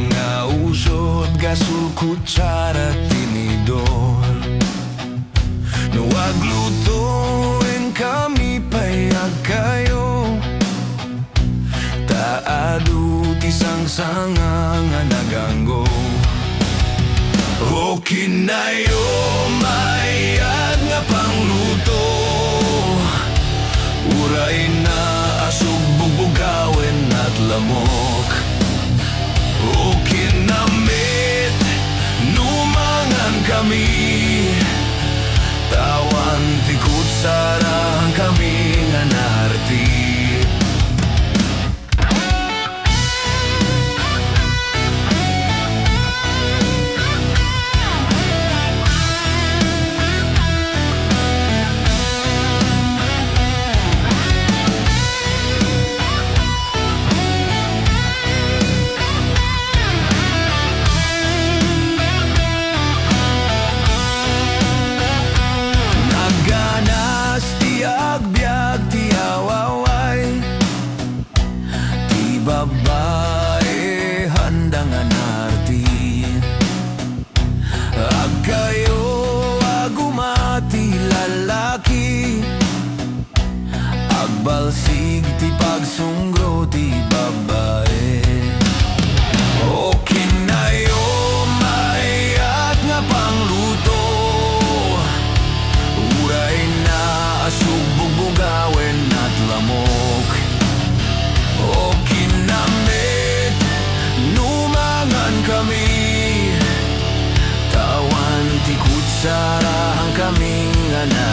nga usod, gasol, kutsara, tinidor. No aglutoen kami payag kayo, taadu tisang sanga nga naganggo. O kinayo mayad nga pangluto, uray na asog, bubugawen at lamok. O kinamit numangan kami, tawan tikot sarang kami nga narti. Agbyag ti awaway, ti babae handa nga narti. Ag kayo agumati lalaki, agbalsig ti pagsunggro ti babae. O kinayo mayat nga pangluto, uray na asog, bubugawen at lamok. O kinamit numangan kami, tawan ti kutsara ang kaming anak.